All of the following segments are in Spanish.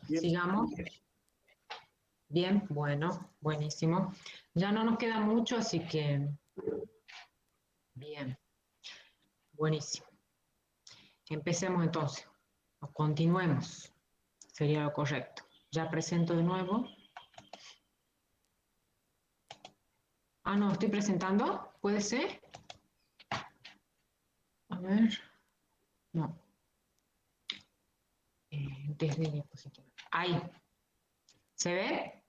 Bien. Sigamos. Bien, bueno, buenísimo. Ya no nos queda mucho, así que bien, buenísimo. Empecemos entonces, o continuemos, sería lo correcto. Ya presento de nuevo. Ah, no, estoy presentando, ¿puede ser? A ver, no, desde diapositiva. Ahí, ¿se ve?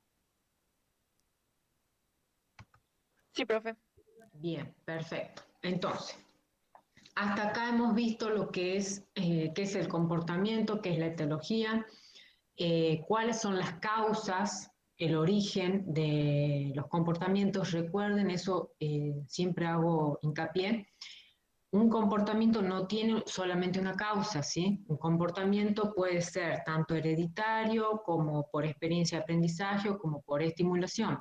Sí, profe. Bien, perfecto. Entonces, hasta acá hemos visto lo que qué es el comportamiento, qué es la etiología, cuáles son las causas, el origen de los comportamientos. Recuerden, eso siempre hago hincapié. Un comportamiento no tiene solamente una causa, ¿sí? Un comportamiento puede ser tanto hereditario como por experiencia de aprendizaje o como por estimulación.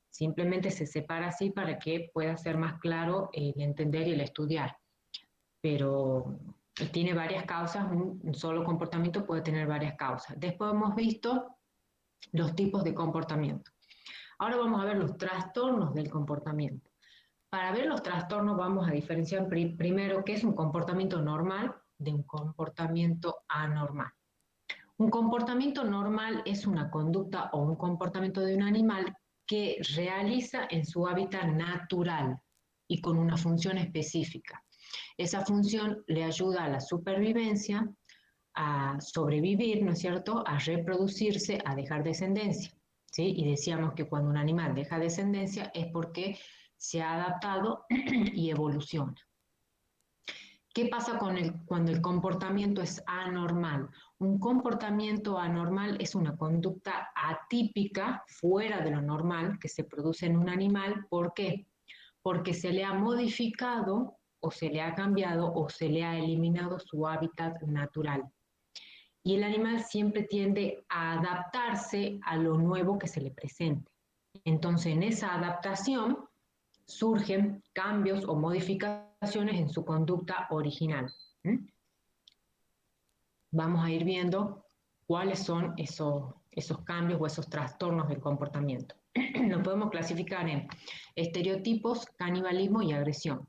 Simplemente se separa así para que pueda ser más claro el entender y el estudiar. Pero tiene varias causas, un solo comportamiento puede tener varias causas. Después hemos visto los tipos de comportamiento. Ahora vamos a ver los trastornos del comportamiento. Para ver los trastornos vamos a diferenciar primero qué es un comportamiento normal de un comportamiento anormal. Un comportamiento normal es una conducta o un comportamiento de un animal que realiza en su hábitat natural y con una función específica. Esa función le ayuda a la supervivencia, a sobrevivir, ¿no es cierto?, a reproducirse, a dejar descendencia, ¿sí? Y decíamos que cuando un animal deja descendencia es porque se ha adaptado y evoluciona. ¿Qué pasa cuando el comportamiento es anormal? Un comportamiento anormal es una conducta atípica, fuera de lo normal, que se produce en un animal. ¿Por qué? Porque se le ha modificado o se le ha cambiado o se le ha eliminado su hábitat natural. Y el animal siempre tiende a adaptarse a lo nuevo que se le presente. Entonces, en esa adaptación surgen cambios o modificaciones en su conducta original. Vamos a ir viendo cuáles son esos cambios o esos trastornos del comportamiento. Lo podemos clasificar en estereotipos, canibalismo y agresión.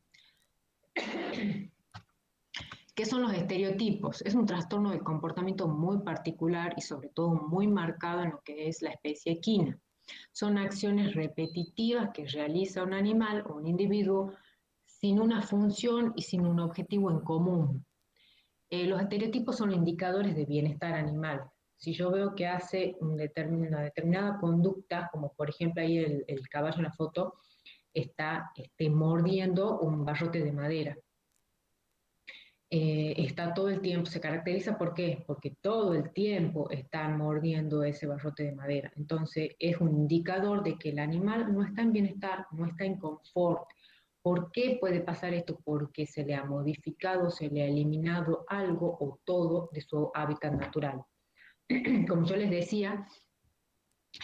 ¿Qué son los estereotipos? Es un trastorno de comportamiento muy particular y sobre todo muy marcado en lo que es la especie equina. Son acciones repetitivas que realiza un animal o un individuo sin una función y sin un objetivo en común. Los estereotipos son indicadores de bienestar animal. Si yo veo que hace una determinada conducta, como por ejemplo ahí el caballo en la foto, está mordiendo un barrote de madera. Está todo el tiempo, se caracteriza ¿por qué? Porque todo el tiempo están mordiendo ese barrote de madera. Entonces es un indicador de que el animal no está en bienestar, no está en confort. ¿Por qué puede pasar esto? Porque se le ha modificado, se le ha eliminado algo o todo de su hábitat natural. Como yo les decía,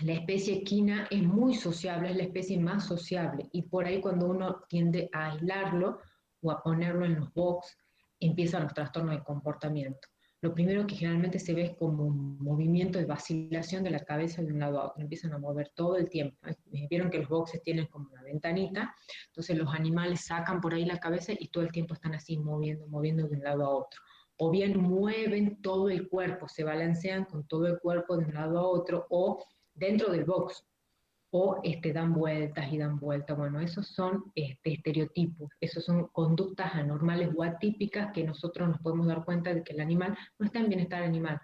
la especie equina es muy sociable, es la especie más sociable, y por ahí cuando uno tiende a aislarlo o a ponerlo en los box, empiezan los trastornos de comportamiento. Lo primero que generalmente se ve es como un movimiento de vacilación de la cabeza de un lado a otro, empiezan a mover todo el tiempo. Vieron que los boxes tienen como una ventanita, entonces los animales sacan por ahí la cabeza y todo el tiempo están así moviendo de un lado a otro. O bien mueven todo el cuerpo, se balancean con todo el cuerpo de un lado a otro, o dentro del box, o dan vueltas y dan vueltas. Bueno, esos son estereotipos, esos son conductas anormales o atípicas que nosotros nos podemos dar cuenta de que el animal no está en bienestar animal,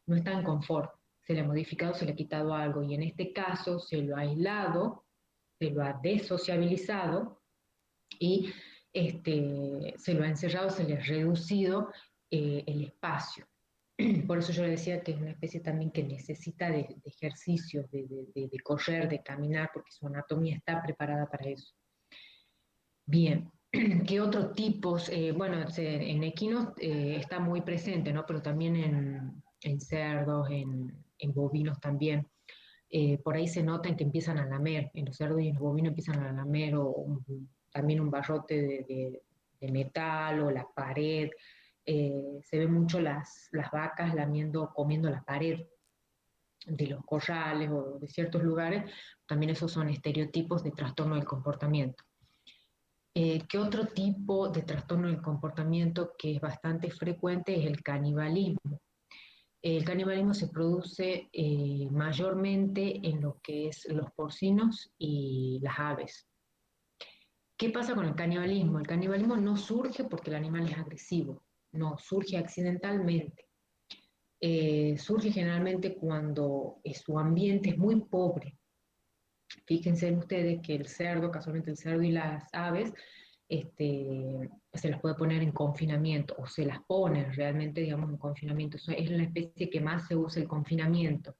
no está en confort, se le ha modificado, se le ha quitado algo, y en este caso se lo ha aislado, se lo ha desociabilizado y se lo ha encerrado, se le ha reducido el espacio. Por eso yo le decía que es una especie también que necesita de ejercicios, de correr, de caminar, porque su anatomía está preparada para eso. Bien, ¿qué otros tipos? Bueno, en equinos está muy presente, ¿no? Pero también en cerdos, en bovinos también. Por ahí se notan que empiezan a lamer, en los cerdos y en los bovinos empiezan a lamer, o también un barrote de metal o la pared. Se ven mucho las vacas lamiendo, comiendo la pared. de los corrales o de ciertos lugares, también esos son estereotipos de trastorno del comportamiento. ¿Qué otro tipo de trastorno del comportamiento que es bastante frecuente es el canibalismo? El canibalismo se produce mayormente en lo que es los porcinos y las aves. ¿Qué pasa con el canibalismo? El canibalismo no surge porque el animal es agresivo, no, surge accidentalmente. Surge generalmente cuando su ambiente es muy pobre. Fíjense ustedes que el cerdo, casualmente el cerdo y las aves, se las puede poner en confinamiento o se las pone realmente, digamos, en confinamiento. Eso es la especie que más se usa el confinamiento.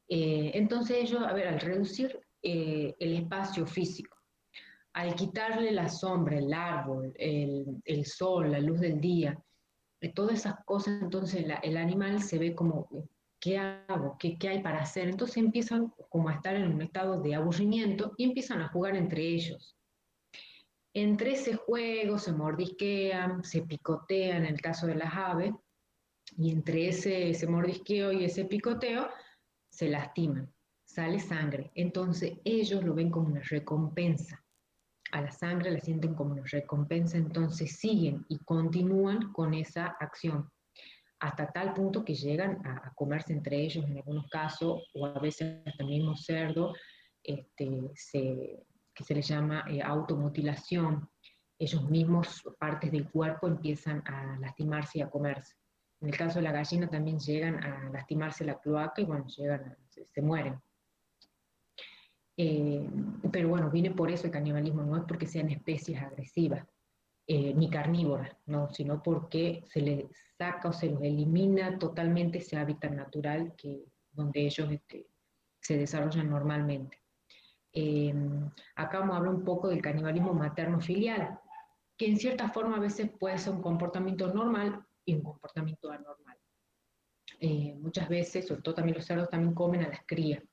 Entonces ellos, a ver, al reducir el espacio físico, al quitarle la sombra, el árbol, el sol, la luz del día, todas esas cosas, entonces el animal se ve como, ¿qué hago? ¿Qué hay para hacer? Entonces empiezan como a estar en un estado de aburrimiento y empiezan a jugar entre ellos. Entre ese juego se mordisquean, se picotean en el caso de las aves, y entre ese mordisqueo y ese picoteo se lastiman, sale sangre. Entonces ellos lo ven como una recompensa. A la sangre la sienten como una recompensa, entonces siguen y continúan con esa acción hasta tal punto que llegan a comerse entre ellos en algunos casos, o a veces hasta el mismo cerdo, que se les llama automutilación. Ellos mismos, partes del cuerpo, empiezan a lastimarse y a comerse. En el caso de la gallina también llegan a lastimarse la cloaca y bueno, se mueren. Eh, pero bueno, viene por eso el canibalismo, no es porque sean especies agresivas, ni carnívoras, no, sino porque se les saca o se los elimina totalmente ese hábitat natural donde ellos se desarrollan normalmente. Eh, Acá vamos a hablar un poco del canibalismo materno-filial, que en cierta forma a veces puede ser un comportamiento normal y un comportamiento anormal. Muchas veces, sobre todo también los cerdos, también comen a las crías.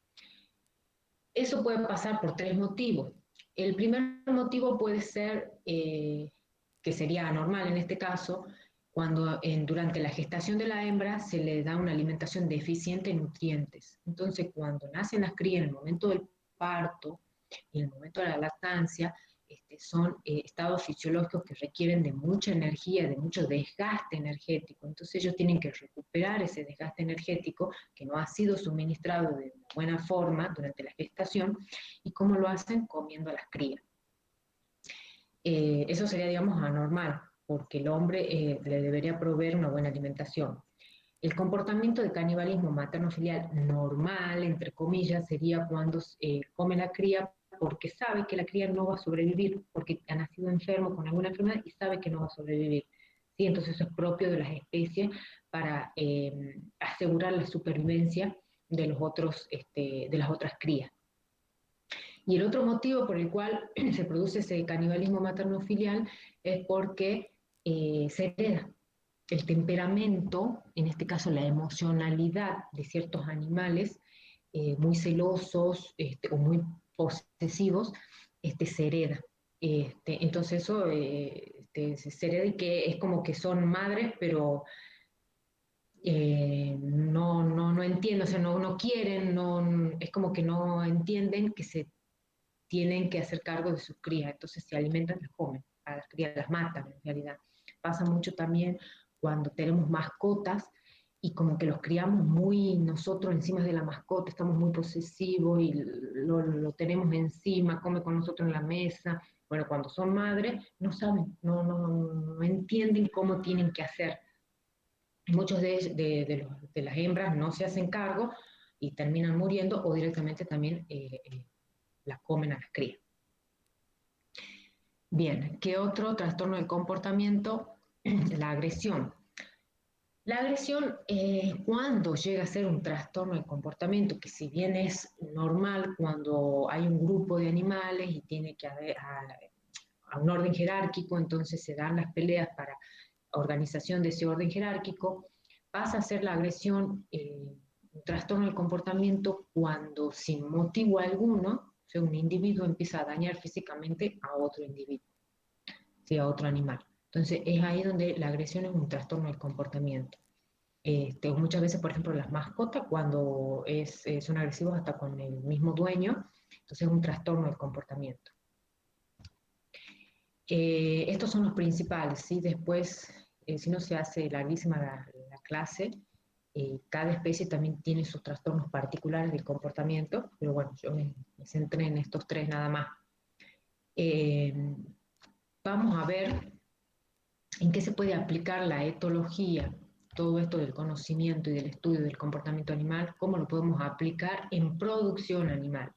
Eso puede pasar por tres motivos. El primer motivo puede ser, que sería anormal en este caso, cuando durante la gestación de la hembra se le da una alimentación deficiente en nutrientes. Entonces, cuando nacen las crías en el momento del parto y en el momento de la lactancia, son estados fisiológicos que requieren de mucha energía, de mucho desgaste energético. Entonces ellos tienen que recuperar ese desgaste energético que no ha sido suministrado de buena forma durante la gestación. ¿Y cómo lo hacen? Comiendo a las crías. Eso sería, digamos, anormal, porque el hombre le debería proveer una buena alimentación. El comportamiento de canibalismo materno-filial normal, entre comillas, sería cuando come la cría porque sabe que la cría no va a sobrevivir, porque ha nacido enfermo con alguna enfermedad y sabe que no va a sobrevivir. ¿Sí? Entonces eso es propio de las especies para asegurar la supervivencia de, de las otras crías. Y el otro motivo por el cual se produce ese canibalismo materno-filial es porque se hereda el temperamento, en este caso la emocionalidad de ciertos animales muy celosos o muy posesivos, se hereda. Entonces eso se hereda y que es como que son madres, pero no entienden, o sea, no quieren, es como que no entienden que se tienen que hacer cargo de sus crías, entonces se alimentan, las comen, a las crías las matan en realidad. Pasa mucho también cuando tenemos mascotas y como que los criamos muy nosotros encima de la mascota, estamos muy posesivos y lo tenemos encima, come con nosotros en la mesa. Bueno, cuando son madres no saben, no entienden cómo tienen que hacer. Muchos de las hembras no se hacen cargo y terminan muriendo o directamente también las comen a las crías. Bien, ¿qué otro trastorno del comportamiento? La agresión. La agresión, cuando llega a ser un trastorno del comportamiento, que si bien es normal cuando hay un grupo de animales y tiene que haber a un orden jerárquico, entonces se dan las peleas para organización de ese orden jerárquico, pasa a ser la agresión un trastorno del comportamiento cuando sin motivo alguno, o sea, un individuo empieza a dañar físicamente a otro individuo, ¿sí? A otro animal. Entonces es ahí donde la agresión es un trastorno del comportamiento. O muchas veces, por ejemplo, las mascotas, cuando son agresivos hasta con el mismo dueño, entonces es un trastorno del comportamiento. Estos son los principales, ¿sí? Después, si no se hace larguísima la clase, cada especie también tiene sus trastornos particulares del comportamiento, pero bueno, yo me centré en estos tres nada más. Eh, Vamos a ver en qué se puede aplicar la etología, todo esto del conocimiento y del estudio del comportamiento animal, cómo lo podemos aplicar en producción animal.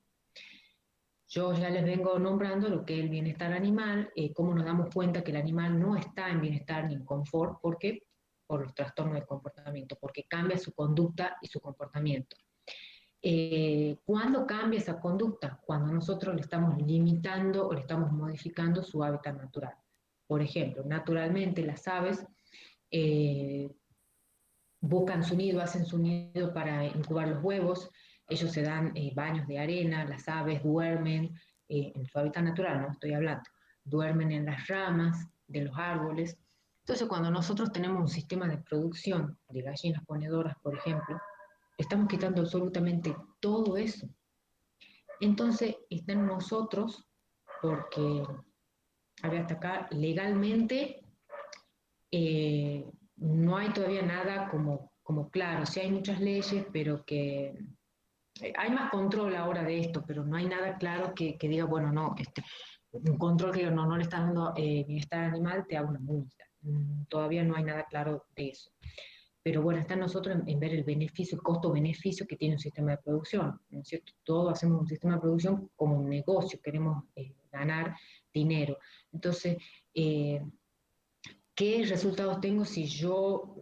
Yo ya les vengo nombrando lo que es el bienestar animal, cómo nos damos cuenta que el animal no está en bienestar ni en confort, porque por los trastornos del comportamiento, porque cambia su conducta y su comportamiento. ¿Cuándo cambia esa conducta? Cuando nosotros le estamos limitando o le estamos modificando su hábitat natural. Por ejemplo, naturalmente las aves eh, buscan su nido, hacen su nido para incubar los huevos, ellos se dan baños de arena, las aves duermen en su hábitat natural, no estoy hablando, duermen en las ramas de los árboles. Entonces, cuando nosotros tenemos un sistema de producción de gallinas ponedoras, por ejemplo, estamos quitando absolutamente todo eso. Entonces, está en nosotros, porque, a ver, hasta acá, legalmente no hay todavía nada como claro, sí hay muchas leyes, pero que hay más control ahora de esto, pero no hay nada claro que diga, bueno, no, un control que no le está dando bienestar animal, te hago una multa. Todavía no hay nada claro de eso. Pero bueno, está en nosotros en ver el beneficio, el costo-beneficio que tiene un sistema de producción, ¿no es cierto? Todos hacemos un sistema de producción como un negocio, queremos ganar dinero. Entonces, ¿qué resultados tengo si yo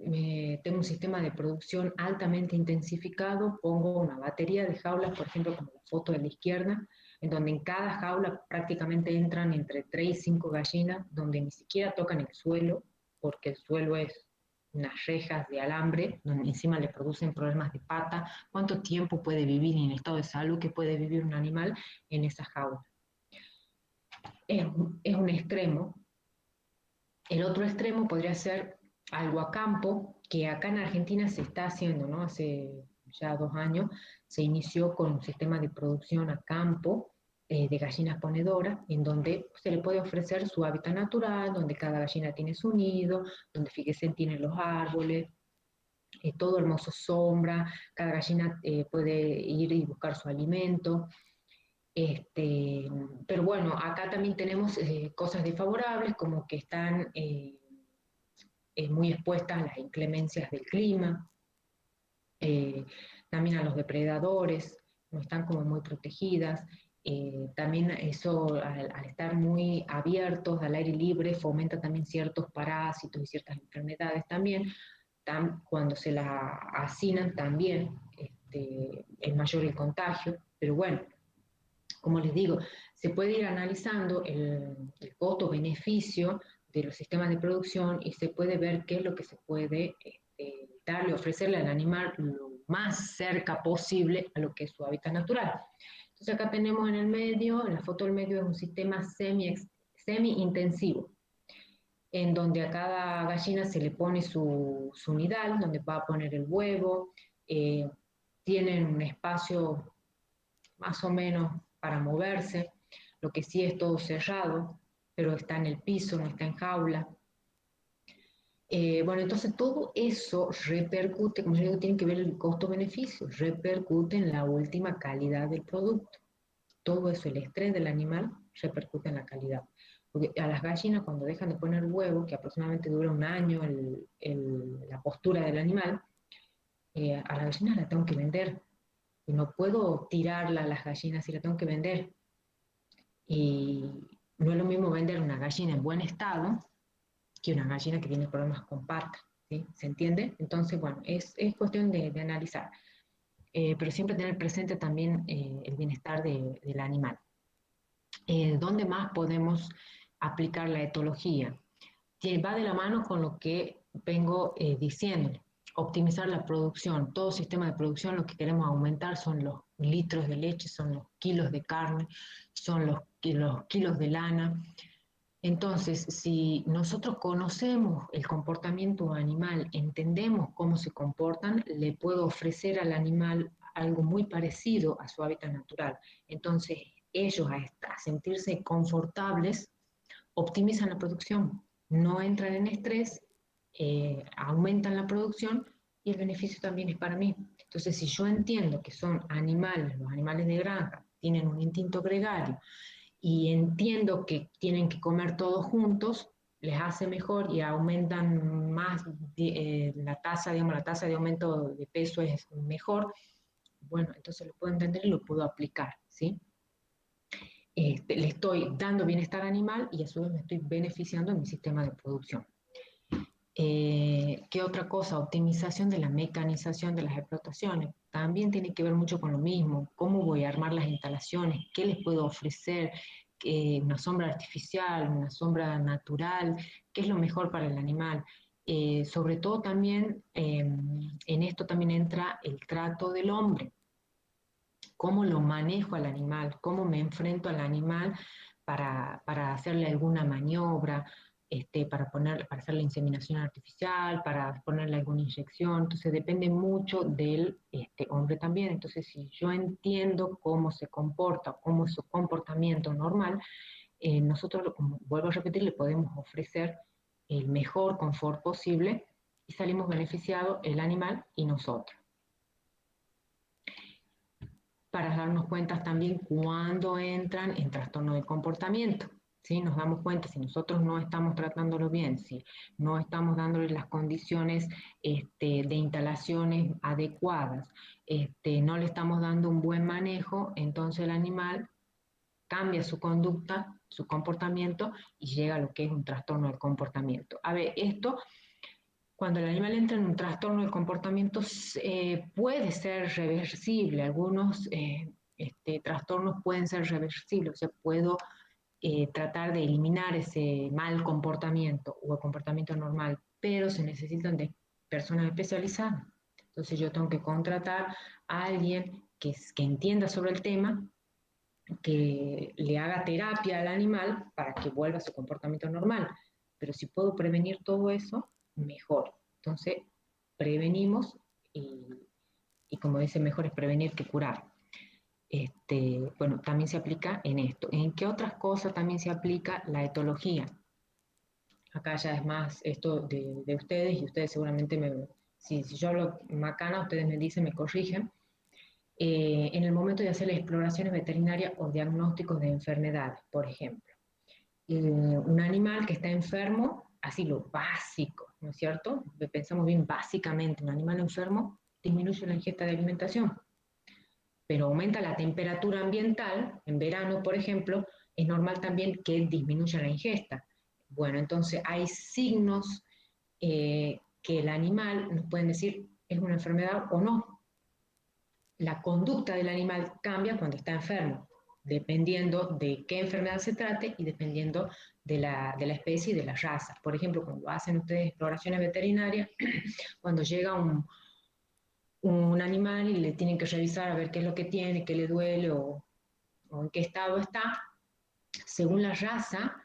tengo un sistema de producción altamente intensificado? Pongo una batería de jaulas, por ejemplo, como la foto de la izquierda, en donde en cada jaula prácticamente entran entre 3 y 5 gallinas, donde ni siquiera tocan el suelo, porque el suelo es unas rejas de alambre, donde encima le producen problemas de pata. ¿Cuánto tiempo puede vivir en estado de salud que puede vivir un animal en esa jaula? Es un extremo. El otro extremo podría ser algo a campo, que acá en Argentina se está haciendo, ¿no? Hace ya 2 años se inició con un sistema de producción a campo de gallinas ponedoras, en donde se le puede ofrecer su hábitat natural, donde cada gallina tiene su nido, donde fíjense tienen los árboles, todo hermoso sombra, cada gallina puede ir y buscar su alimento. Este, pero bueno, acá también tenemos cosas desfavorables, como que están muy expuestas a las inclemencias del clima, eh, también a los depredadores, no están como muy protegidas. También eso, al estar muy abiertos al aire libre, fomenta también ciertos parásitos y ciertas enfermedades también. Cuando se la hacinan también es mayor el contagio, pero bueno, como les digo, se puede ir analizando el costo-beneficio de los sistemas de producción y se puede ver qué es lo que se puede darle, ofrecerle al animal lo más cerca posible a lo que es su hábitat natural. Entonces acá tenemos en el medio, en la foto del medio es un sistema semi-intensivo, en donde a cada gallina se le pone su nidal, donde va a poner el huevo, tienen un espacio más o menos para moverse, lo que sí es todo cerrado, pero está en el piso, no está en jaula. Bueno, entonces todo eso repercute, como les digo, tiene que ver el costo-beneficio, repercute en la última calidad del producto. Todo eso, el estrés del animal, repercute en la calidad. Porque a las gallinas, cuando dejan de poner huevo, que aproximadamente dura un año la postura del animal, a las gallinas la tengo que vender. Y no puedo tirarla a las gallinas y la tengo que vender. Y no es lo mismo vender una gallina en buen estado que una gallina que tiene problemas con patas, ¿sí? ¿Se entiende? Entonces, bueno, es cuestión de analizar, pero siempre tener presente también el bienestar del animal. ¿Dónde más podemos aplicar la etología? Va de la mano con lo que vengo diciendo, optimizar la producción. Todo sistema de producción lo que queremos aumentar son los litros de leche, son los kilos de carne, son los kilos de lana. Entonces, si nosotros conocemos el comportamiento animal, entendemos cómo se comportan, le puedo ofrecer al animal algo muy parecido a su hábitat natural. Entonces, ellos a sentirse confortables, optimizan la producción, no entran en estrés, aumentan la producción y el beneficio también es para mí. Entonces, si yo entiendo que son animales, los animales de granja, tienen un instinto gregario, y entiendo que tienen que comer todos juntos, les hace mejor y aumentan más la tasa, digamos, la tasa de aumento de peso es mejor, bueno, entonces lo puedo entender y lo puedo aplicar, ¿sí? Le estoy dando bienestar animal y a su vez me estoy beneficiando en mi sistema de producción. ¿Qué otra cosa? Optimización de la mecanización de las explotaciones. También tiene que ver mucho con lo mismo. ¿Cómo voy a armar las instalaciones? ¿Qué les puedo ofrecer? ¿Una sombra artificial? ¿Una sombra natural? ¿Qué es lo mejor para el animal? Sobre todo también en esto también entra el trato del hombre. ¿Cómo lo manejo al animal? ¿Cómo me enfrento al animal para hacerle alguna maniobra? Para hacer la inseminación artificial, para ponerle alguna inyección. Entonces depende mucho del hombre también. Entonces si yo entiendo cómo se comporta, cómo es su comportamiento normal, nosotros, como vuelvo a repetir, le podemos ofrecer el mejor confort posible y salimos beneficiados el animal y nosotros. Para darnos cuenta también cuando entran en trastorno de comportamiento. ¿Sí? Nos damos cuenta si nosotros no estamos tratándolo bien, si no estamos dándole las condiciones de instalaciones adecuadas, no le estamos dando un buen manejo, entonces el animal cambia su conducta, su comportamiento y llega a lo que es un trastorno del comportamiento. A ver, esto cuando el animal entra en un trastorno del comportamiento puede ser reversible. Algunos trastornos pueden ser reversibles, o sea, puedo tratar de eliminar ese mal comportamiento o el comportamiento normal, pero se necesitan de personas especializadas. Entonces yo tengo que contratar a alguien que entienda sobre el tema, que le haga terapia al animal para que vuelva a su comportamiento normal. Pero si puedo prevenir todo eso, mejor. Entonces, prevenimos y como dice, mejor es prevenir que curar. Bueno, también se aplica en esto. ¿En qué otras cosas también se aplica la etología? Acá ya es más esto de ustedes y ustedes seguramente si yo hablo macana, ustedes me dicen, me corrigen. En el momento de hacer exploraciones veterinarias o diagnósticos de enfermedades, por ejemplo. Un animal que está enfermo, así lo básico, ¿no es cierto? Pensamos bien básicamente, un animal enfermo disminuye la ingesta de alimentación, pero aumenta la temperatura ambiental, en verano, por ejemplo, es normal también que disminuya la ingesta. Bueno, entonces hay signos que el animal nos pueden decir es una enfermedad o no. La conducta del animal cambia cuando está enfermo, dependiendo de qué enfermedad se trate y dependiendo de la especie y de la raza. Por ejemplo, cuando hacen ustedes exploraciones veterinarias, cuando llega un animal y le tienen que revisar a ver qué es lo que tiene, qué le duele o en qué estado está, según la raza,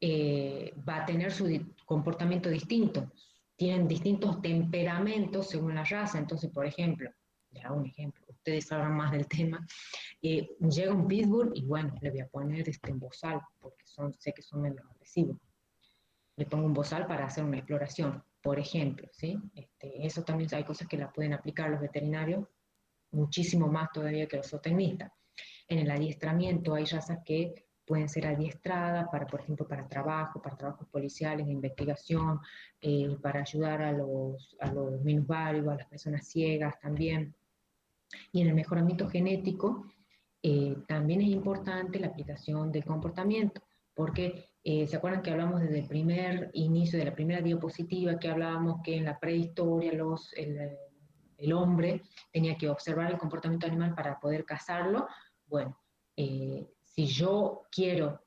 va a tener su comportamiento distinto. Tienen distintos temperamentos según la raza. Entonces, por ejemplo, les hago un ejemplo, ustedes sabrán más del tema. Llega un pitbull y bueno, le voy a poner en bozal, porque sé que son menos agresivos. Le pongo un bozal para hacer una exploración, por ejemplo, ¿sí? Eso también hay cosas que la pueden aplicar los veterinarios, muchísimo más todavía que los zootecnistas. En el adiestramiento hay razas que pueden ser adiestradas para, por ejemplo, para trabajos policiales, de investigación, para ayudar a los minusválidos, a las personas ciegas también. Y en el mejoramiento genético también es importante la aplicación del comportamiento, porque ¿se acuerdan que hablamos desde el primer inicio, de la primera diapositiva, que hablábamos que en la prehistoria el hombre tenía que observar el comportamiento animal para poder cazarlo? Bueno, si yo quiero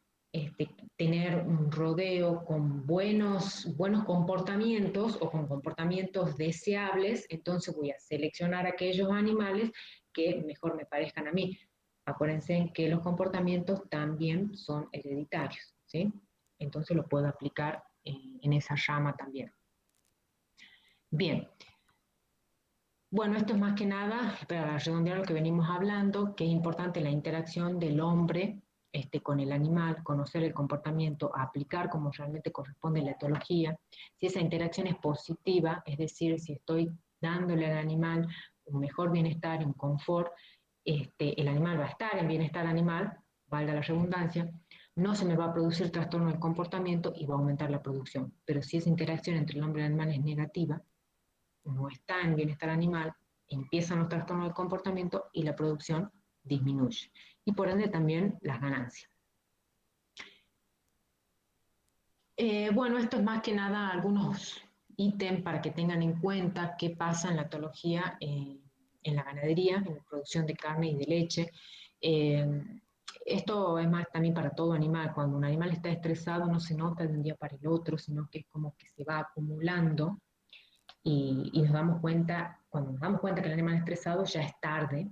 tener un rodeo con buenos comportamientos o con comportamientos deseables, entonces voy a seleccionar aquellos animales que mejor me parezcan a mí. Acuérdense que los comportamientos también son hereditarios, ¿sí? entonces lo puedo aplicar en esa rama también. Bien. Bueno, esto es más que nada para redondear lo que venimos hablando, que es importante la interacción del hombre con el animal, conocer el comportamiento, aplicar como realmente corresponde la etología. Si esa interacción es positiva, es decir, si estoy dándole al animal un mejor bienestar, un confort, el animal va a estar en bienestar animal, valga la redundancia, no se me va a producir trastorno del comportamiento y va a aumentar la producción. Pero si esa interacción entre el hombre y el animal es negativa, no está en bienestar animal, empiezan los trastornos del comportamiento y la producción disminuye. Y por ende también las ganancias. Bueno, esto es más que nada algunos ítems para que tengan en cuenta qué pasa en la etología en la ganadería, en la producción de carne y de leche. Esto es más también para todo animal. Cuando un animal está estresado no se nota de un día para el otro, sino que es como que se va acumulando y nos damos cuenta, cuando nos damos cuenta que el animal es estresado ya es tarde,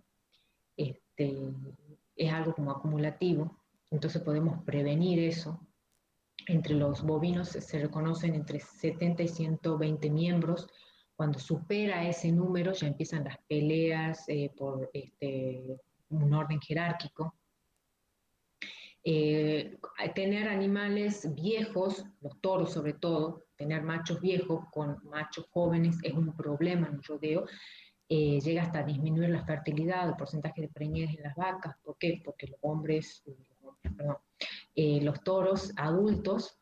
es algo como acumulativo, entonces podemos prevenir eso. Entre los bovinos se reconocen entre 70 y 120 miembros. Cuando supera ese número ya empiezan las peleas por un orden jerárquico. Tener animales viejos, los toros sobre todo, tener machos viejos con machos jóvenes es un problema en el rodeo. Llega hasta a disminuir la fertilidad, el porcentaje de preñez en las vacas. ¿Por qué? Porque los toros adultos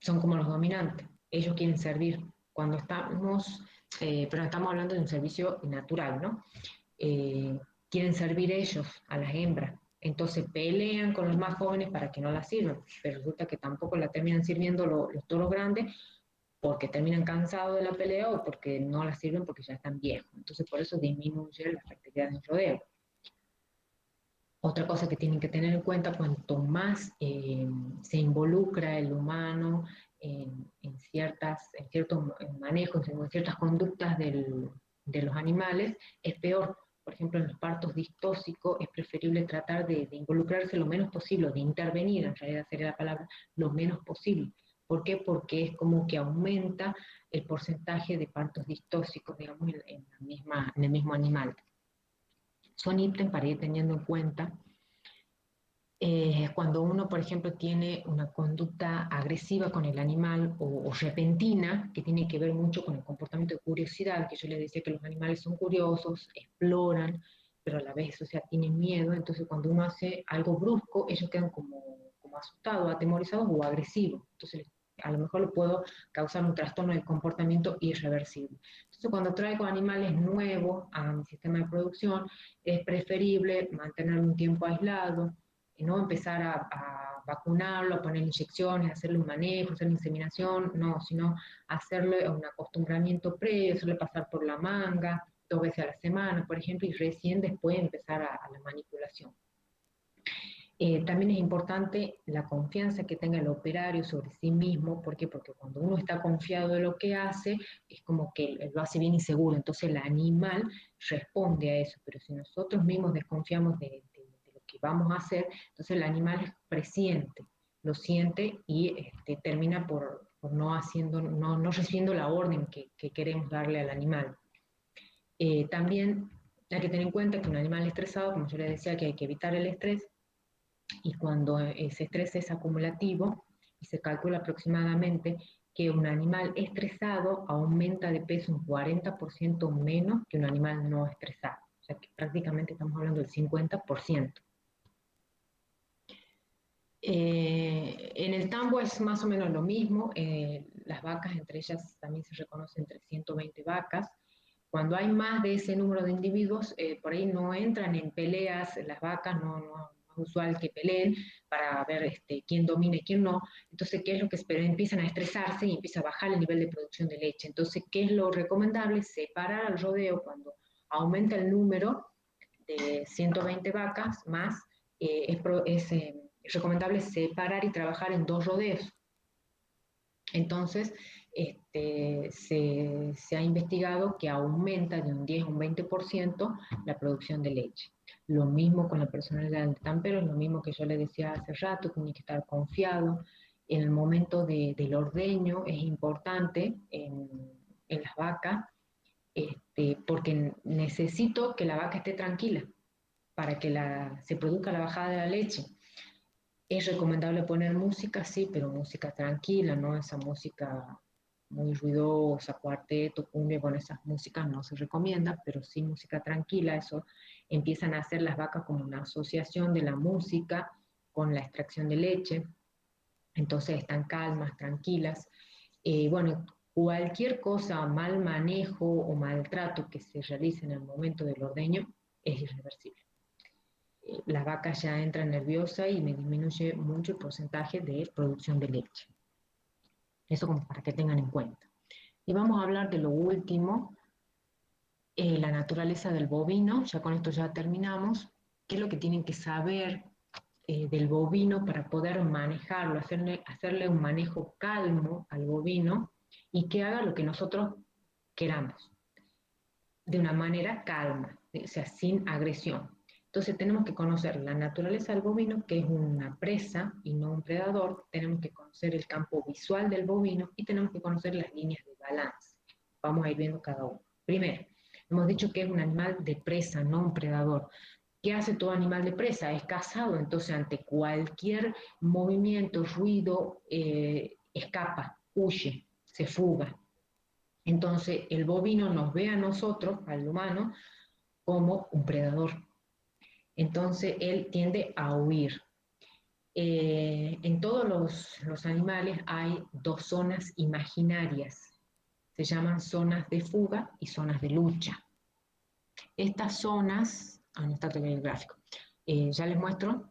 son como los dominantes. Ellos quieren servir. Cuando pero estamos hablando de un servicio natural, ¿no? Quieren servir ellos a las hembras. Entonces pelean con los más jóvenes para que no las sirvan, pero resulta que tampoco la terminan sirviendo los toros grandes porque terminan cansados de la pelea o porque no las sirven porque ya están viejos. Entonces por eso disminuye la fertilidad del rodeo. Otra cosa que tienen que tener en cuenta, cuanto más se involucra el humano en ciertos manejos, en ciertas conductas de los animales, es peor. Por ejemplo, en los partos distóxicos es preferible tratar de involucrarse lo menos posible, de intervenir, en realidad sería la palabra, lo menos posible. ¿Por qué? Porque es como que aumenta el porcentaje de partos distóxicos, digamos, en el mismo animal. Son ítems para ir teniendo en cuenta cuando uno, por ejemplo, tiene una conducta agresiva con el animal o repentina, que tiene que ver mucho con el comportamiento de curiosidad, que yo les decía que los animales son curiosos, exploran, pero a la vez, o sea, tienen miedo. Entonces, cuando uno hace algo brusco, ellos quedan como asustados, atemorizados o agresivos. Entonces, a lo mejor le puedo causar un trastorno del comportamiento irreversible. Entonces, cuando traigo animales nuevos a mi sistema de producción, es preferible mantenerlo un tiempo aislado, no empezar a vacunarlo, a poner inyecciones, hacerle un manejo, hacerle inseminación, no, sino hacerle un acostumbramiento previo, hacerle pasar por la manga 2 veces a la semana, por ejemplo, y recién después empezar a la manipulación. También es importante la confianza que tenga el operario sobre sí mismo. ¿Por qué? Porque cuando uno está confiado de lo que hace, es como que lo hace bien y seguro, entonces el animal responde a eso, pero si nosotros mismos desconfiamos de lo que vamos a hacer, entonces el animal presiente, lo siente y termina por no recibiendo la orden que queremos darle al animal. También hay que tener en cuenta que un animal estresado, como yo les decía, que hay que evitar el estrés, y cuando ese estrés es acumulativo, y se calcula aproximadamente que un animal estresado aumenta de peso un 40% menos que un animal no estresado. O sea que prácticamente estamos hablando del 50%. En el tambo es más o menos lo mismo. Las vacas, entre ellas también se reconocen entre 120 vacas. Cuando hay más de ese número de individuos, por ahí no entran en peleas las vacas, no es usual que peleen para ver quién domina y quién no. Entonces, ¿qué es lo que esperan? Empiezan a estresarse y empieza a bajar el nivel de producción de leche. Entonces, ¿qué es lo recomendable? Separar al rodeo cuando aumenta el número de 120 vacas más, es recomendable separar y trabajar en 2 rodeos. Entonces, se ha investigado que aumenta de un 10 a un 20% la producción de leche. Lo mismo con la personalidad del tampero, es lo mismo que yo le decía hace rato, tiene que estar confiado. En el momento del ordeño es importante en las vacas, porque necesito que la vaca esté tranquila para que se produzca la bajada de la leche. Es recomendable poner música, sí, pero música tranquila, no esa música muy ruidosa, cuarteto, cumbia, bueno, esas músicas no se recomienda, pero sí música tranquila, eso empiezan a hacer las vacas como una asociación de la música con la extracción de leche, entonces están calmas, tranquilas. Bueno, cualquier cosa, mal manejo o maltrato que se realice en el momento del ordeño es irreversible. La vaca ya entra nerviosa y me disminuye mucho el porcentaje de producción de leche. Eso como para que tengan en cuenta. Y vamos a hablar de lo último, la naturaleza del bovino. Ya con esto ya terminamos. ¿Qué es lo que tienen que saber del bovino para poder manejarlo, hacerle un manejo calmo al bovino y que haga lo que nosotros queramos, de una manera calma, o sea, sin agresión? Entonces tenemos que conocer la naturaleza del bovino, que es una presa y no un predador, tenemos que conocer el campo visual del bovino y tenemos que conocer las líneas de balance. Vamos a ir viendo cada uno. Primero, hemos dicho que es un animal de presa, no un predador. ¿Qué hace todo animal de presa? Es cazado, entonces ante cualquier movimiento, ruido, escapa, huye, se fuga. Entonces el bovino nos ve a nosotros, al humano, como un predador. Entonces él tiende a huir. En todos los animales hay dos zonas imaginarias. Se llaman zonas de fuga y zonas de lucha. Estas zonas, no está todavía el gráfico, ya les muestro.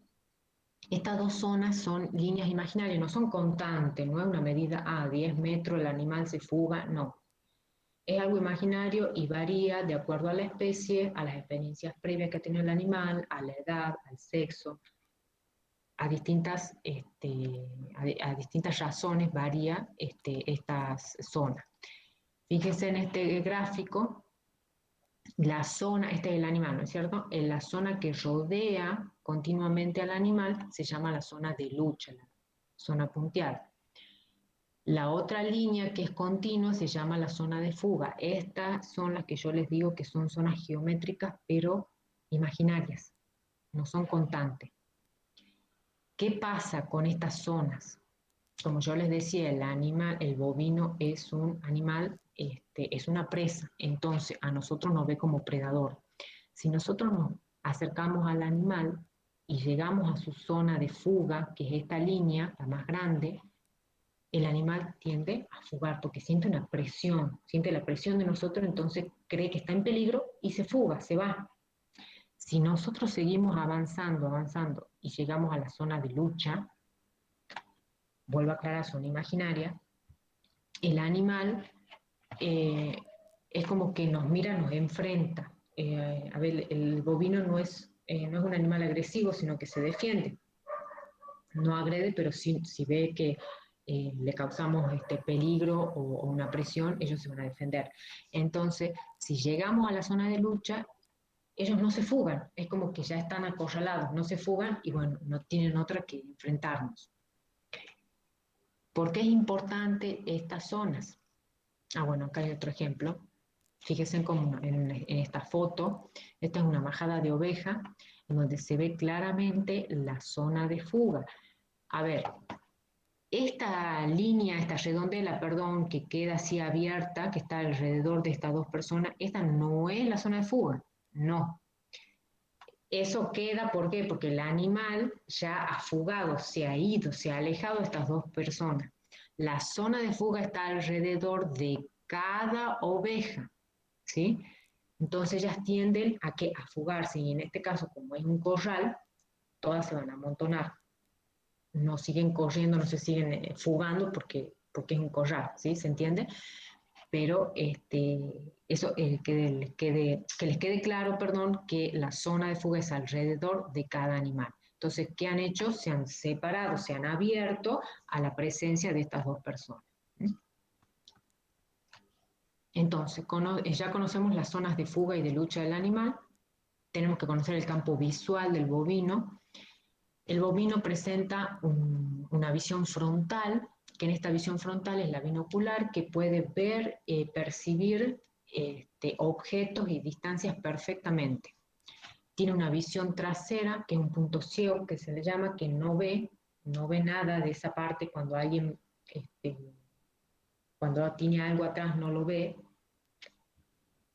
Estas dos zonas son líneas imaginarias, no son constantes, no es una medida, 10 metros, el animal se fuga, no. Es algo imaginario y varía de acuerdo a la especie, a las experiencias previas que ha tenido el animal, a la edad, al sexo, a distintas razones varía estas zonas. Fíjense en este gráfico, la zona, este es el animal, ¿no es cierto? En la zona que rodea continuamente al animal se llama la zona de lucha, la zona punteada. La otra línea que es continua se llama la zona de fuga. Estas son las que yo les digo que son zonas geométricas, pero imaginarias, no son constantes. ¿Qué pasa con estas zonas? Como yo les decía, el bovino es un animal, es una presa, entonces a nosotros nos ve como predador. Si nosotros nos acercamos al animal y llegamos a su zona de fuga, que es esta línea, la más grande, el animal tiende a fugar porque siente una presión, siente la presión de nosotros, entonces cree que está en peligro y se fuga, se va. Si nosotros seguimos avanzando, avanzando y llegamos a la zona de lucha, vuelvo a aclarar, zona imaginaria, el animal es como que nos mira, nos enfrenta. A ver, el bovino no es un animal agresivo, sino que se defiende. No agrede, pero si ve que le causamos peligro o una presión, ellos se van a defender. Entonces, si llegamos a la zona de lucha, ellos no se fugan, es como que ya están acorralados, no se fugan y bueno, no tienen otra que enfrentarnos. ¿Por qué es importante estas zonas? Bueno, acá hay otro ejemplo. Fíjense en esta foto, esta es una majada de oveja, en donde se ve claramente la zona de fuga. A ver, esta línea, esta redondela, perdón, que queda así abierta, que está alrededor de estas dos personas, esta no es la zona de fuga, no. Eso queda, ¿por qué? Porque el animal ya ha fugado, se ha ido, se ha alejado de estas dos personas. La zona de fuga está alrededor de cada oveja, ¿sí? Entonces ellas tienden a fugarse y en este caso, como es un corral, todas se van a amontonar. No siguen corriendo, no se siguen fugando porque es un corral, ¿sí? ¿Se entiende? Pero eso que les quede claro, perdón, que la zona de fuga es alrededor de cada animal. Entonces, ¿qué han hecho? Se han separado, se han abierto a la presencia de estas dos personas. Entonces, ya conocemos las zonas de fuga y de lucha del animal, tenemos que conocer el campo visual del bovino. El bovino presenta una visión frontal, que en esta visión frontal es la binocular, que puede ver, percibir objetos y distancias perfectamente. Tiene una visión trasera, que es un punto ciego, que se le llama, que no ve nada de esa parte cuando alguien, cuando tiene algo atrás no lo ve,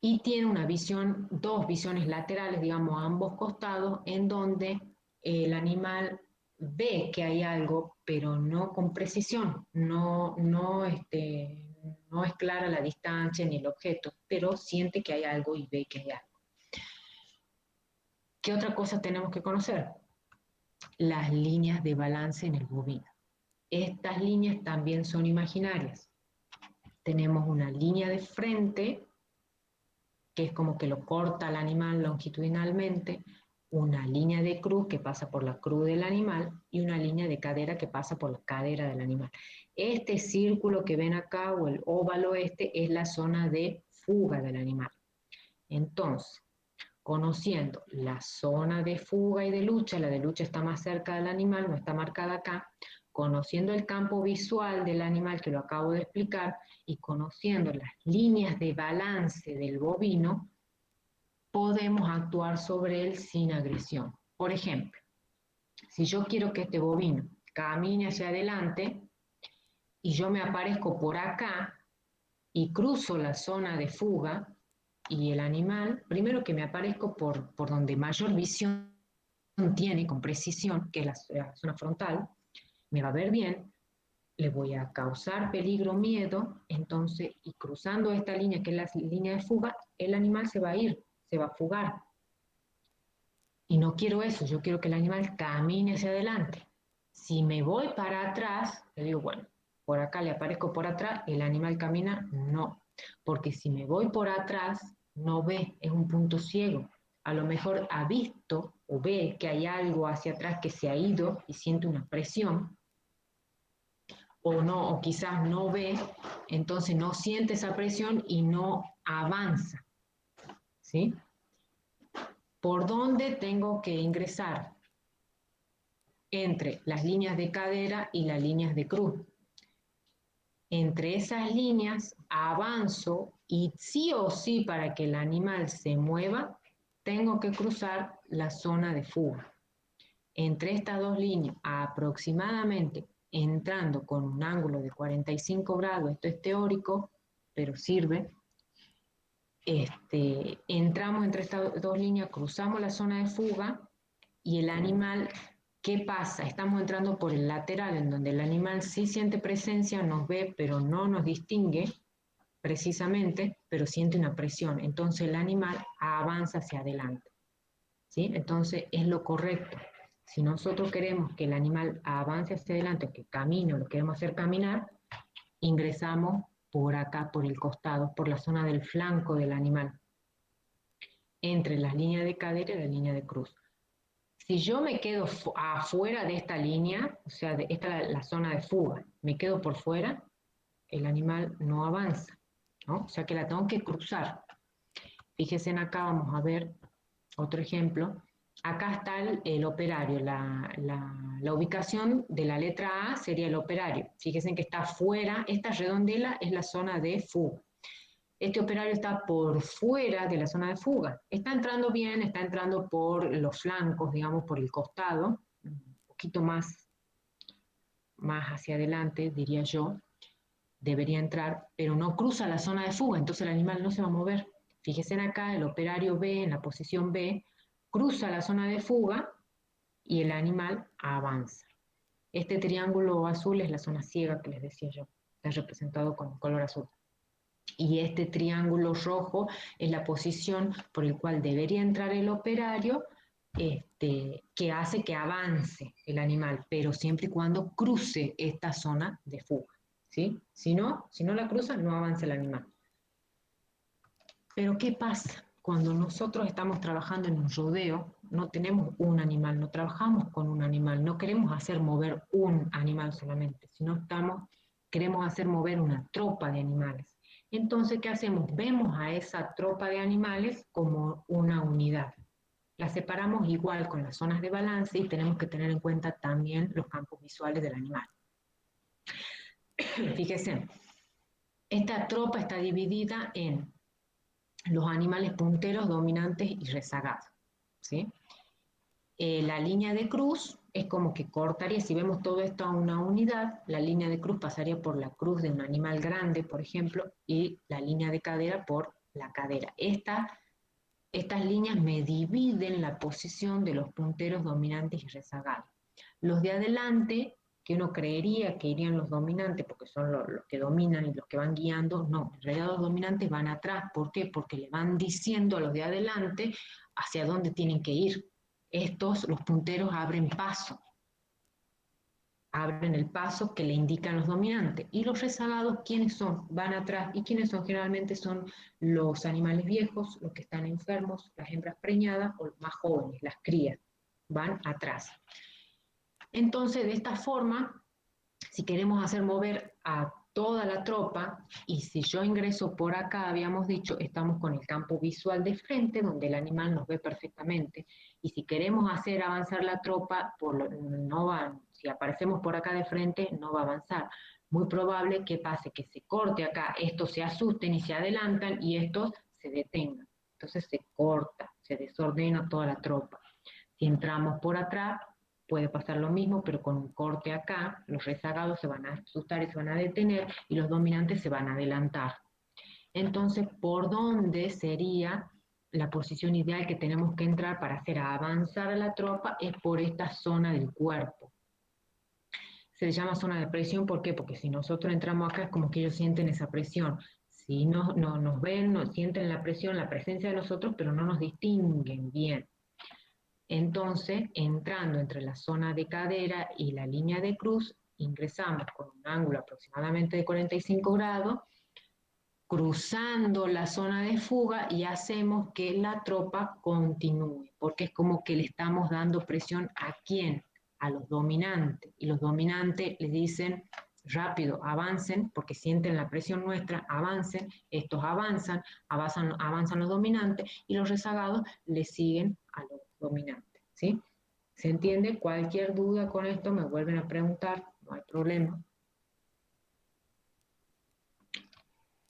y tiene una visión, dos visiones laterales, digamos, a ambos costados, en donde el animal ve que hay algo, pero no con precisión, no es clara la distancia ni el objeto, pero siente que hay algo y ve que hay algo. ¿Qué otra cosa tenemos que conocer? Las líneas de balance en el bovino. Estas líneas también son imaginarias. Tenemos una línea de frente, que es como que lo corta al animal longitudinalmente, una línea de cruz que pasa por la cruz del animal y una línea de cadera que pasa por la cadera del animal. Este círculo que ven acá, o el óvalo es la zona de fuga del animal. Entonces, conociendo la zona de fuga y de lucha, la de lucha está más cerca del animal, no está marcada acá, conociendo el campo visual del animal que lo acabo de explicar y conociendo las líneas de balance del bovino, podemos actuar sobre él sin agresión. Por ejemplo, si yo quiero que este bovino camine hacia adelante y yo me aparezco por acá y cruzo la zona de fuga, y el animal, primero que me aparezco por donde mayor visión tiene con precisión, que es la zona frontal, me va a ver bien, le voy a causar peligro, miedo, entonces, y cruzando esta línea, que es la línea de fuga, el animal se va a ir, se va a fugar. Y no quiero eso, yo quiero que el animal camine hacia adelante. Si me voy para atrás, le digo, bueno, por acá le aparezco por atrás, el animal camina, no. Porque si me voy por atrás, no ve, es un punto ciego. A lo mejor ha visto o ve que hay algo hacia atrás que se ha ido y siente una presión, o no, o quizás no ve, entonces no siente esa presión y no avanza, ¿sí? ¿Por dónde tengo que ingresar? Entre las líneas de cadera y las líneas de cruz. Entre esas líneas avanzo y sí o sí, para que el animal se mueva, tengo que cruzar la zona de fuga. Entre estas dos líneas, aproximadamente entrando con un ángulo de 45 grados, esto es teórico, pero sirve, entramos entre estas dos líneas, cruzamos la zona de fuga y el animal, ¿qué pasa? Estamos entrando por el lateral, en donde el animal sí siente presencia, nos ve, pero no nos distingue precisamente, pero siente una presión. Entonces el animal avanza hacia adelante, ¿sí? Entonces es lo correcto. Si nosotros queremos que el animal avance hacia adelante, que camine, o lo queremos hacer caminar, ingresamos por acá, por el costado, por la zona del flanco del animal, entre la línea de cadera y la línea de cruz. Si yo me quedo afuera de esta línea, o sea, esta es la zona de fuga, me quedo por fuera, el animal no avanza, ¿no? O sea que la tengo que cruzar. Fíjense en acá, vamos a ver otro ejemplo. Acá está el operario, la ubicación de la letra A sería el operario. Fíjense que está fuera, esta redondela es la zona de fuga. Este operario está por fuera de la zona de fuga. Está entrando bien, está entrando por los flancos, digamos, por el costado, un poquito más hacia adelante, diría yo, debería entrar, pero no cruza la zona de fuga, entonces el animal no se va a mover. Fíjense acá, el operario B, en la posición B, cruza la zona de fuga y el animal avanza. Este triángulo azul es la zona ciega que les decía yo, está representado con color azul. Y este triángulo rojo es la posición por el cual debería entrar el operario, que hace que avance el animal, pero siempre y cuando cruce esta zona de fuga, ¿sí? Si no la cruza, no avanza el animal. Pero ¿qué pasa? Cuando nosotros estamos trabajando en un rodeo, no tenemos un animal, no trabajamos con un animal, no queremos hacer mover un animal solamente, sino queremos hacer mover una tropa de animales. Entonces, ¿qué hacemos? Vemos a esa tropa de animales como una unidad. La separamos igual con las zonas de balance y tenemos que tener en cuenta también los campos visuales del animal. Fíjense, esta tropa está dividida en los animales punteros, dominantes y rezagados, ¿sí? La línea de cruz es como que cortaría, si vemos todo esto a una unidad, la línea de cruz pasaría por la cruz de un animal grande, por ejemplo, y la línea de cadera por la cadera. Estas líneas me dividen la posición de los punteros dominantes y rezagados. Los de adelante, que uno creería que irían los dominantes porque son los que dominan y los que van guiando, no, en realidad los dominantes van atrás. ¿Por qué? Porque le van diciendo a los de adelante hacia dónde tienen que ir. Estos, los punteros, abren el paso que le indican los dominantes. Y los rezagados, ¿quiénes son? Van atrás. ¿Y quiénes son? Generalmente son los animales viejos, los que están enfermos, las hembras preñadas o los más jóvenes, las crías. Van atrás. Entonces, de esta forma, si queremos hacer mover a toda la tropa, y si yo ingreso por acá, habíamos dicho, estamos con el campo visual de frente, donde el animal nos ve perfectamente, y si queremos hacer avanzar la tropa, no va, si aparecemos por acá de frente, no va a avanzar. Muy probable que pase que se corte acá, estos se asusten y se adelantan, y estos se detengan. Entonces se corta, se desordena toda la tropa. Si entramos por atrás, puede pasar lo mismo, pero con un corte acá, los rezagados se van a asustar y se van a detener y los dominantes se van a adelantar. Entonces, ¿por dónde sería la posición ideal que tenemos que entrar para hacer avanzar a la tropa? Es por esta zona del cuerpo. Se le llama zona de presión, ¿por qué? Porque si nosotros entramos acá es como que ellos sienten esa presión. Si no nos ven, nos sienten la presión, la presencia de nosotros, pero no nos distinguen bien. Entonces, entrando entre la zona de cadera y la línea de cruz, ingresamos con un ángulo aproximadamente de 45 grados, cruzando la zona de fuga y hacemos que la tropa continúe, porque es como que le estamos dando presión ¿a quién? A los dominantes. Y los dominantes les dicen rápido, avancen, porque sienten la presión nuestra, avancen, estos avanzan los dominantes y los rezagados le siguen a los dominantes, ¿sí? ¿Se entiende? Cualquier duda con esto me vuelven a preguntar, no hay problema.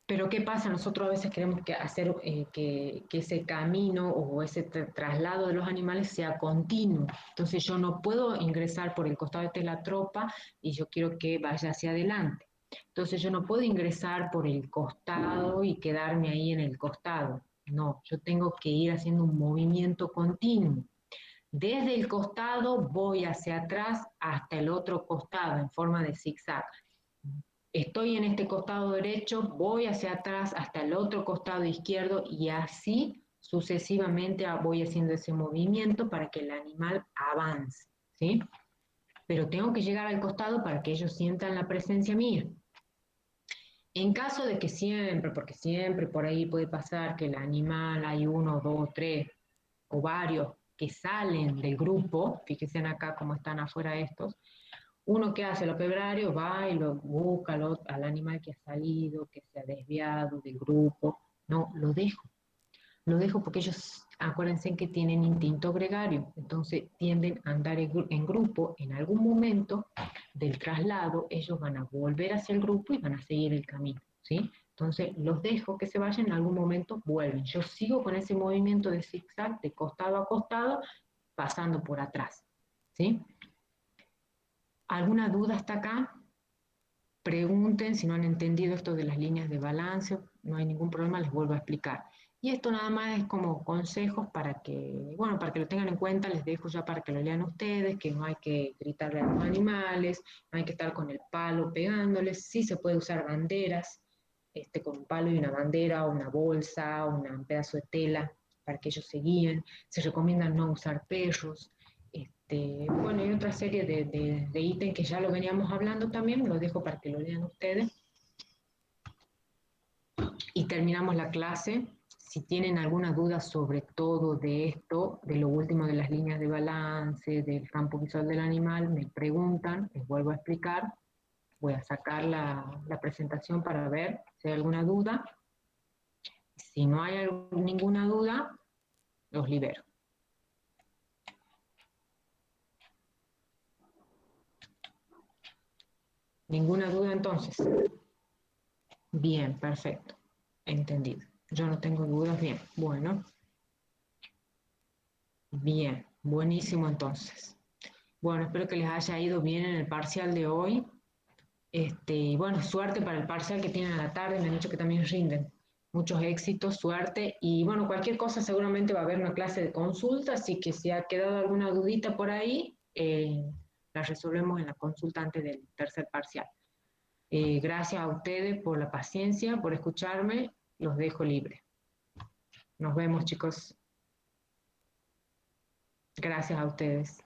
Pero ¿qué pasa? Nosotros a veces queremos hacer que ese camino o ese traslado de los animales sea continuo. Entonces yo no puedo ingresar por el costado de la tropa y yo quiero que vaya hacia adelante. Entonces yo no puedo ingresar por el costado y quedarme ahí en el costado. No, yo tengo que ir haciendo un movimiento continuo. Desde el costado voy hacia atrás hasta el otro costado en forma de zigzag. Estoy en este costado derecho, voy hacia atrás hasta el otro costado izquierdo y así sucesivamente voy haciendo ese movimiento para que el animal avance, ¿sí? Pero tengo que llegar al costado para que ellos sientan la presencia mía. En caso de que siempre, porque siempre por ahí puede pasar que el animal, hay uno, dos, tres o varios que salen del grupo, fíjense acá cómo están afuera estos, uno que hace lo pebrario va y lo busca al animal que ha salido, que se ha desviado del grupo. No, lo dejo. Lo dejo porque ellos, acuérdense que tienen instinto gregario, entonces tienden a andar en grupo. En algún momento del traslado, ellos van a volver hacia el grupo y van a seguir el camino, ¿sí? Entonces los dejo que se vayan, en algún momento vuelven. Yo sigo con ese movimiento de zigzag de costado a costado, pasando por atrás, ¿sí? ¿Alguna duda hasta acá? Pregunten si no han entendido esto de las líneas de balance, no hay ningún problema, les vuelvo a explicar. Y esto nada más es como consejos para que, bueno, para que lo tengan en cuenta, les dejo ya para que lo lean ustedes, que no hay que gritarle a los animales, no hay que estar con el palo pegándoles, sí se puede usar banderas, con un palo y una bandera, o una bolsa, o un pedazo de tela, para que ellos se guíen. Se recomienda no usar perros, bueno, hay otra serie de ítems que ya lo veníamos hablando también, lo dejo para que lo lean ustedes. Y terminamos la clase. Si tienen alguna duda sobre todo de esto, de lo último de las líneas de balance, del campo visual del animal, me preguntan, les vuelvo a explicar. Voy a sacar la presentación para ver si hay alguna duda. Si no hay ninguna duda, los libero. ¿Ninguna duda entonces? Bien, perfecto. Entendido. Yo no tengo dudas, bien. Bueno. Bien, buenísimo entonces. Bueno, espero que les haya ido bien en el parcial de hoy. Bueno, suerte para el parcial que tienen a la tarde, me han dicho que también rinden. Muchos éxitos, suerte y bueno, cualquier cosa seguramente va a haber una clase de consulta, así que si ha quedado alguna dudita por ahí, la resolvemos en la consulta antes del tercer parcial. Gracias a ustedes por la paciencia, por escucharme, los dejo libres. Nos vemos, chicos. Gracias a ustedes.